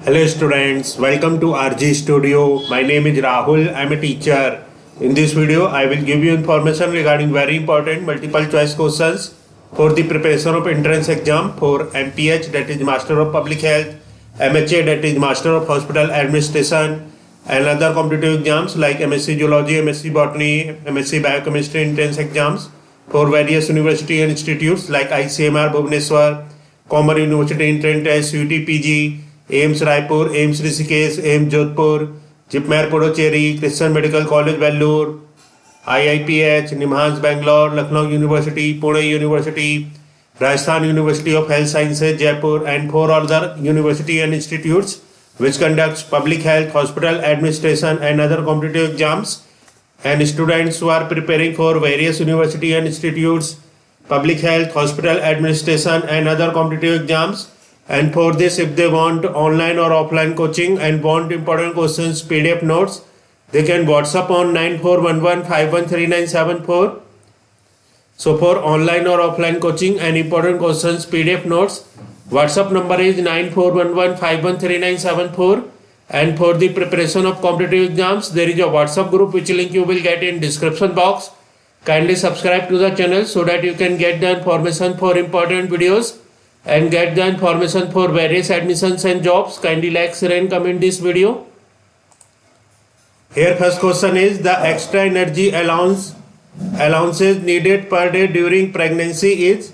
Hello students, welcome to RG Studio. My name is Rahul. I am a teacher. In this video, I will give you information regarding very important multiple choice questions for the preparation of entrance exam for MPH, that is Master of Public Health, MHA, that is Master of Hospital Administration, and other competitive exams like MSc Zoology, MSc Botany, MSc Biochemistry entrance exams for various university and institutes like ICMR Bhubaneswar, Commerce University entrance test, UTPG, AIIMS Raipur, AIIMS Rishikesh, AIIMS Jodhpur, JIPMER Puducherry, Christian medical college Vellore, IIPH, NIMHANS Bangalore, Lucknow university, Pune university, Rajasthan university of health sciences Jaipur, and for other university and institutes which conducts public health, hospital administration and other competitive exams, and students who are preparing for various university and institutes, public health, hospital administration and other competitive exams. And for this, if they want online or offline coaching and want important questions PDF notes, they can WhatsApp on 9411513974. So for online or offline coaching and important questions PDF notes, WhatsApp number is 9411513974. And for the preparation of competitive exams, there is a WhatsApp group which link you will get in description box. Kindly subscribe to the channel so that you can get the information for important videos and get the information for various admissions and jobs. Kindly like, share and comment this video. Here first question is the extra energy allowances needed per day during pregnancy is.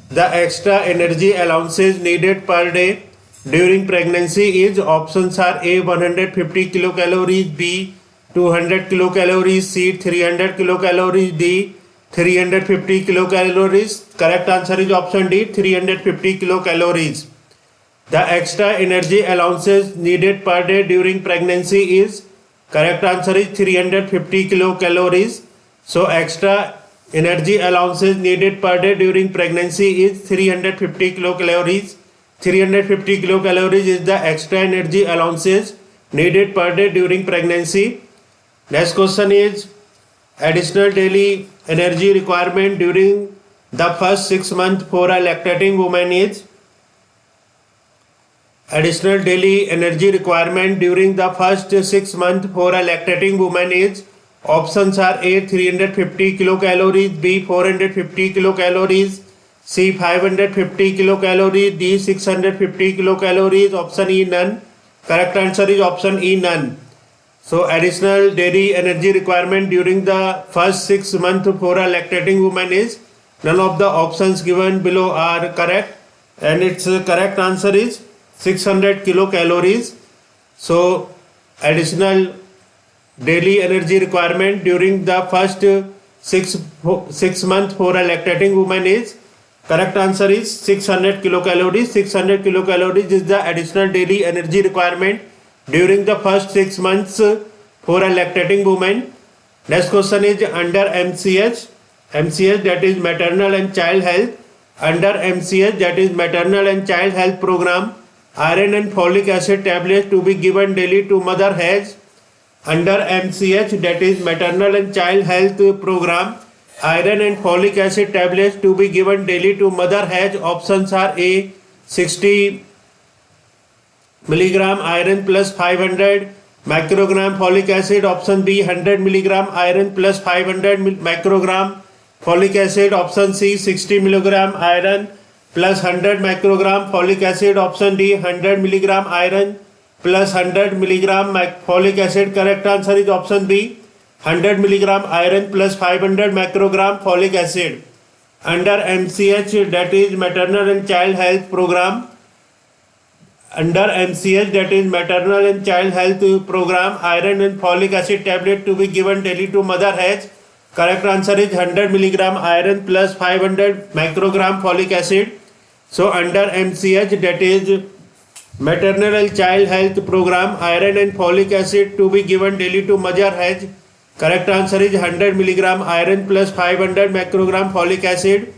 The extra energy allowances needed per day during pregnancy is. Options are A 150 kilocalories, B 200 kilocalories, C 300 kilocalories, D 350 kilocalories. Correct answer is option D, 350 kilocalories. The extra energy allowances needed per day during pregnancy is. Correct answer is 350 kilocalories. So extra energy allowances needed per day during pregnancy is 350 kilocalories. 350 kilocalories is the extra energy allowances needed per day during pregnancy. Next question is additional daily energy requirement during the first 6 months for a lactating woman is. Additional daily energy requirement during the first 6 months for a lactating woman is. Options are A 350 kilocalories, B 450 kilocalories, C 550 kilocalories, D 650 kilocalories. Option E none. Correct answer is option E none. So additional daily energy requirement during the first 6 months for a lactating woman is. None of the options given below are correct, and its correct answer is 600 kilocalories. So additional daily energy requirement during the first 6 months for a lactating woman is. Correct answer is 600 kilocalories. 600 kilocalories is the additional daily energy requirement during the first 6 months for a lactating woman. Next question is under MCH, that is maternal and child health. Under MCH, that is maternal and child health program, iron and folic acid tablets to be given daily to mother has. Under MCH, that is maternal and child health program, iron and folic acid tablets to be given daily to mother has. Options are A 60 milligram iron plus 500 microgram folic acid. Option B 100 milligram iron plus 500 microgram folic acid. Option C 60 milligram iron plus 100 microgram folic acid. Option D 100 milligram iron plus 100 milligram folic acid. Correct answer is option B 100 milligram iron plus 500 microgram folic acid. Under MCH, that is maternal and child health program, under MCH, that is maternal and child health program, iron and folic acid tablet to be given daily to mother has. Correct answer is 100 milligram iron plus 500 microgram folic acid. So under MCH, that is maternal and child health program, iron and folic acid to be given daily to mother has. Correct answer is 100 milligram iron plus 500 microgram folic acid.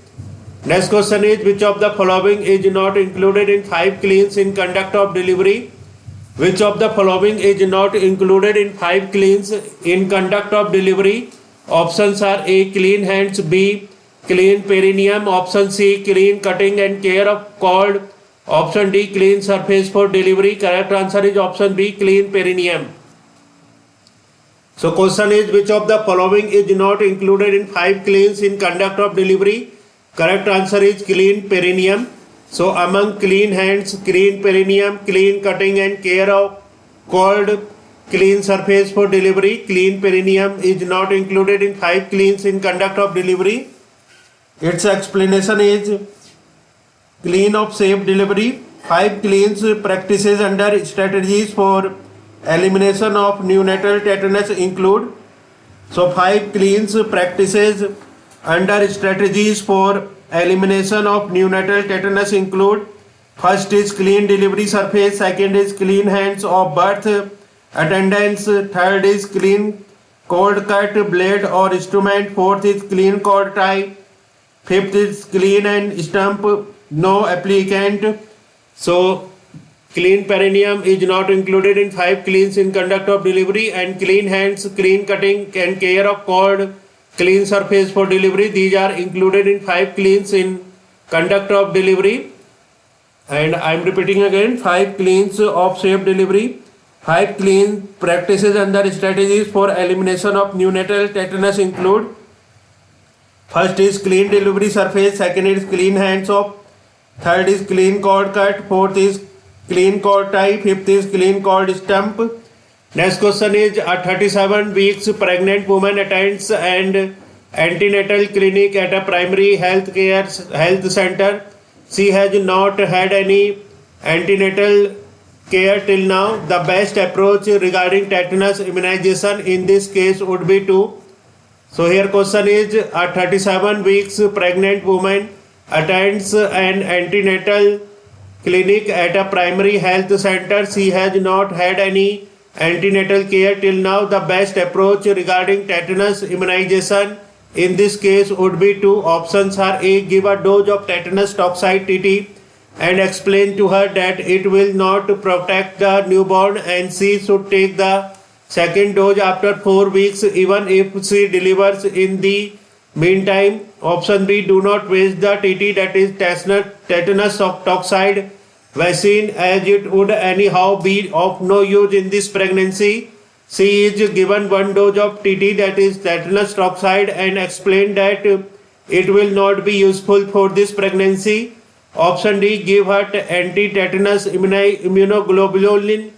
Next question is which of the following is not included in 5 cleans in conduct of delivery? Which of the following is not included in 5 cleans in conduct of delivery? Options are A clean hands, B clean perineum, option C clean cutting and care of cord, Option D, clean surface for delivery. Correct answer is option B, clean perineum. So question is, which of the following is not included in 5 cleans in conduct of delivery? Correct answer is clean perineum. So among clean hands, clean perineum, clean cutting and care of called clean surface for delivery, clean perineum is not included in 5 cleans in conduct of delivery. Its explanation is clean of safe delivery. 5 cleans practices under strategies for elimination of neonatal tetanus include. So 5 cleans practices under strategies for elimination of neonatal tetanus include: first is clean delivery surface, second is clean hands of birth attendants, third is clean cord cut blade or instrument, fourth is clean cord tie, fifth is clean and stump no applicant. So clean perineum is not included in 5 cleans in conduct of delivery, and clean hands, clean cutting and care of cord, clean surface for delivery, these are included in 5 cleans in conduct of delivery. And I am repeating again, 5 cleans of safe delivery. 5 clean practices under strategies for elimination of neonatal tetanus include: first is clean delivery surface, second is clean hands off, third is clean cord cut, fourth is clean cord tie, fifth is clean cord stump. Next question is, a 37 weeks pregnant woman attends an antenatal clinic at a primary health center. She has not had any antenatal care till now. The best approach regarding tetanus immunization in this case would be to. So here question is, a 37 weeks pregnant woman attends an antenatal clinic at a primary health center. She has not had any antenatal care till now. The best approach regarding tetanus immunization in this case would be to. Options are: A, give a dose of tetanus toxoid TT and explain to her that it will not protect the newborn, and she should take the second dose after 4 weeks even if she delivers in the meantime. Option B, do not waste the TT, that is tetanus toxoid vaccine, as it would anyhow be of no use in this pregnancy. She is given 1 dose of TT, that is tetanus toxoid, and explain that it will not be useful for this pregnancy. Option D, give her anti-tetanus immunoglobulin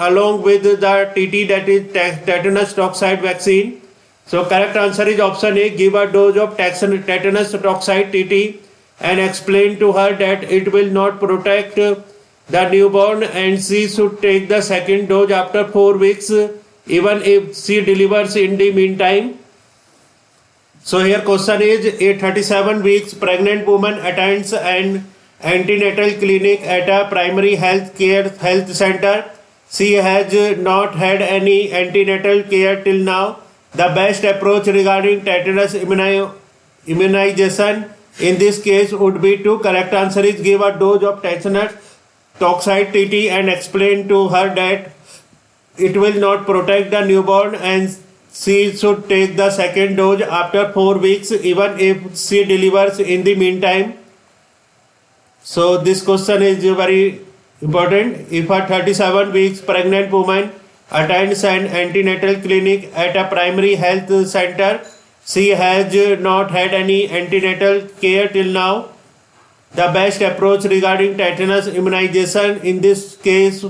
along with the TT, that is tetanus toxoid vaccine. So correct answer is option A, give a dose of tetanus toxoid TT and explain to her that it will not protect the newborn, and she should take the second dose after 4 weeks even if she delivers in the meantime. So here question is, a 37 weeks pregnant woman attends an antenatal clinic at a primary health center. She has not had any antenatal care till now. The best approach regarding tetanus immunization in this case would be to. Correct answer is, give a dose of tetanus toxoid TT and explain to her that it will not protect the newborn, and she should take the second dose after 4 weeks even if she delivers in the meantime. So this question is very important. If a 37 weeks pregnant woman attends an antenatal clinic at a primary health center, she has not had any antenatal care till now. The best approach regarding tetanus immunization in this case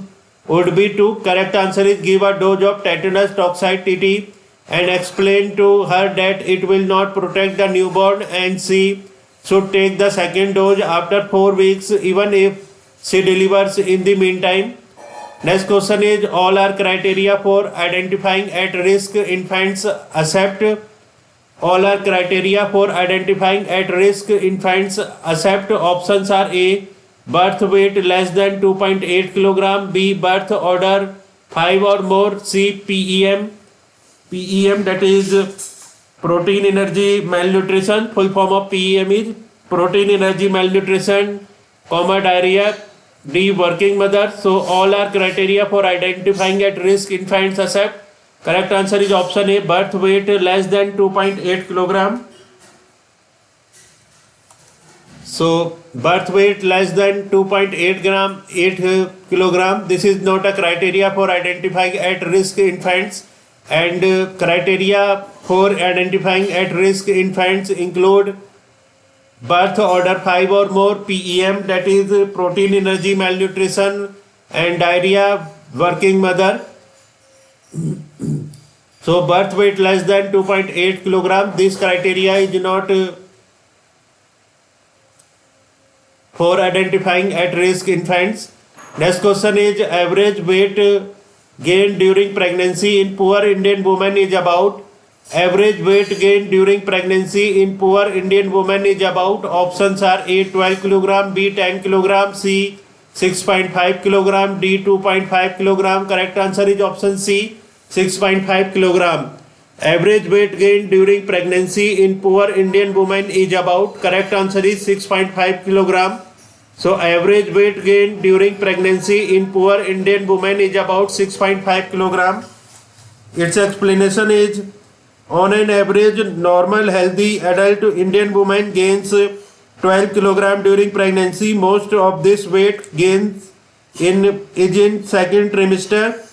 would be to. Correct answer is, give a dose of tetanus toxoid TT and explain to her that it will not protect the newborn, and she should take the second dose after 4 weeks even if she delivers in the meantime. Next question is, all are criteria for identifying at risk infants accept. All are criteria for identifying at risk infants accept. Options are: A, birth weight less than 2.8 kg, B, birth order 5 or more, C, PEM, that is protein energy malnutrition. Full form of PEM is protein energy malnutrition, diarrhea. D, working mother. So all are criteria for identifying at risk infants accept. Correct answer is option A, birth weight less than 2.8 kg. So birth weight less than 2.8 gram, 8 kilogram. This is not a criteria for identifying at risk infants, and criteria for identifying at risk infants include birth order 5 or more, PEM, that is protein energy malnutrition, and diarrhea, working mother. So birth weight less than 2.8 kilogram, this criteria is not for identifying at risk infants. Next question is average weight gain during pregnancy in poor Indian woman is about. Average weight gain during pregnancy in poor Indian woman is about. Options are A 12 kilogram, B 10 kilogram, C 6.5 kilogram, D 2.5 kilogram. Correct answer is option C 6.5 kilogram. Average weight gain during pregnancy in poor Indian woman is about. Correct answer is 6.5 kilogram. So average weight gain during pregnancy in poor Indian woman is about 6.5 kilogram. Its explanation is, on an average, normal healthy adult Indian woman gains 12 kilogram during pregnancy. Most of this weight gains is in second trimester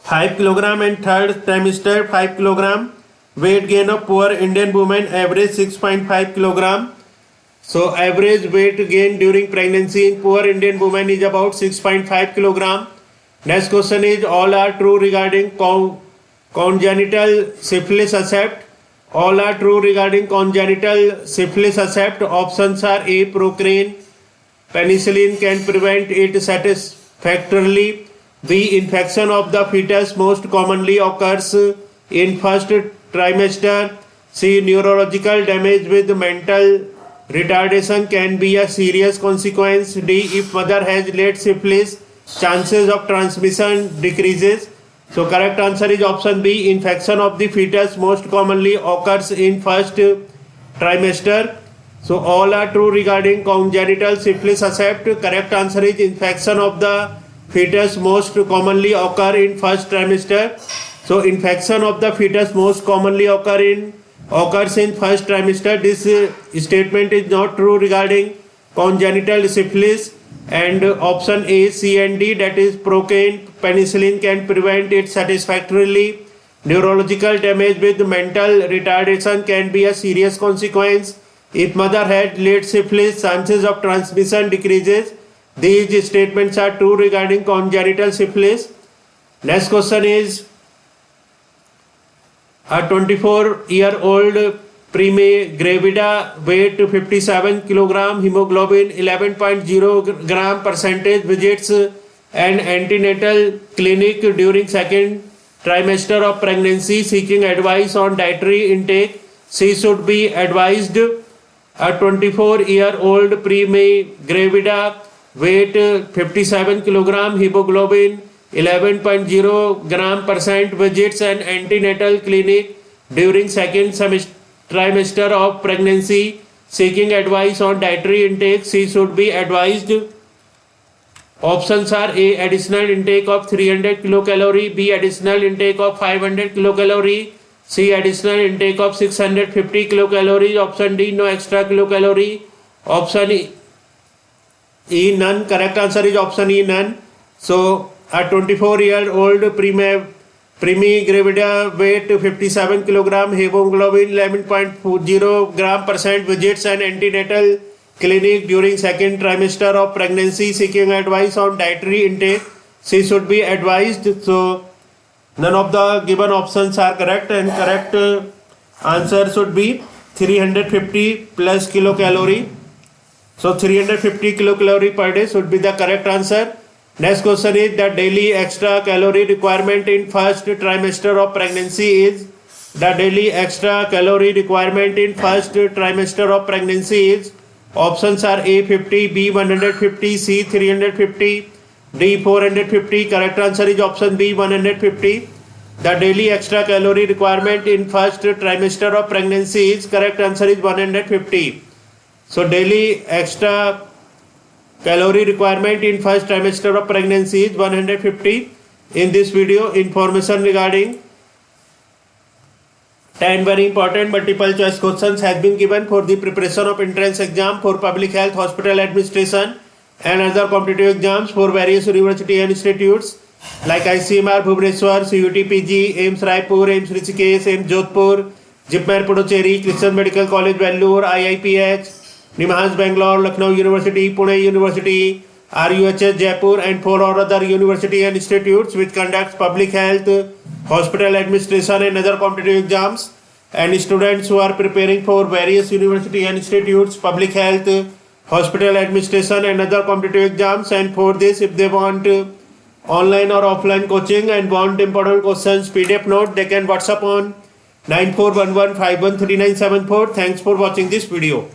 5 kilogram and third trimester 5 kilogram. Weight gain of poor Indian woman average 6.5 kilogram. So average weight gain during pregnancy in poor Indian woman is about 6.5 kilogram. Next question is, all are true regarding congenital syphilis except. All are true regarding congenital syphilis except. Options are A Procrin, penicillin can prevent it satisfactorily. B infection of the fetus most commonly occurs in first trimester. C neurological damage with mental retardation can be a serious consequence. D if mother has late syphilis, chances of transmission decreases. So correct answer is option B, infection of the fetus most commonly occurs in first trimester. So all are true regarding congenital syphilis except. Correct answer is infection of the fetus most commonly occur in first trimester. So infection of the fetus most commonly occurs in first trimester. This statement is not true regarding congenital syphilis. And option A, C and D, that is Procrin, penicillin can prevent it satisfactorily. Neurological damage with mental retardation can be a serious consequence. If mother had late syphilis, chances of transmission decreases. These statements are true regarding congenital syphilis. Next question is, a 24-year-old prime gravida, weight 57 kilogram, hemoglobin 11.0 gram percentage, visits an antenatal clinic during second trimester of pregnancy seeking advice on dietary intake. She should be advised. A 24-year-old prime gravida, weight 57 kilogram, hemoglobin 11.0 gram percent, visits an antenatal clinic during second trimester of pregnancy seeking advice on dietary intake. She should be advised. Options are A additional intake of 300 kilocalorie, B additional intake of 500 kilocalorie, C additional intake of 650 kilocalories, option D no extra kilocalorie, option E none. Correct answer is option E none. So a 24-year-old primi gravida, weight 57 kilogram, hemoglobin 11.0 gram percent, visits an antenatal clinic during second trimester of pregnancy seeking advice on dietary intake. She should be advised. So none of the given options are correct, and correct answer should be 350 plus kilocalorie. So 350 kilocalorie per day should be the correct answer. Next question is, the daily extra calorie requirement in first trimester of pregnancy is. The daily extra calorie requirement in first trimester of pregnancy is. Options are A 50, B 150, C 350, D 450. Correct answer is option B 150. The daily extra calorie requirement in first trimester of pregnancy is. Correct answer is 150. So daily extra calorie requirement in first trimester of pregnancy is 150. In this video, information regarding 10 very important multiple choice questions has been given for the preparation of entrance exam for public health, hospital administration and other competitive exams for various university and institutes like ICMR Bhubaneswar, CUT PG, AIIMS Raipur, AIIMS Rishikesh, AIIMS Jodhpur, JIPMER Puducherry, Christian Medical College Bangalore, IIPH, NIMHANS Bangalore, Lucknow University, Pune University, RUHS Jaipur and 4 other university and institutes which conducts public health, hospital administration and other competitive exams, and students who are preparing for various university and institutes, public health, hospital administration and other competitive exams. And for this, if they want online or offline coaching and want important questions PDF note, they can WhatsApp on 9411513974. Thanks for watching this video.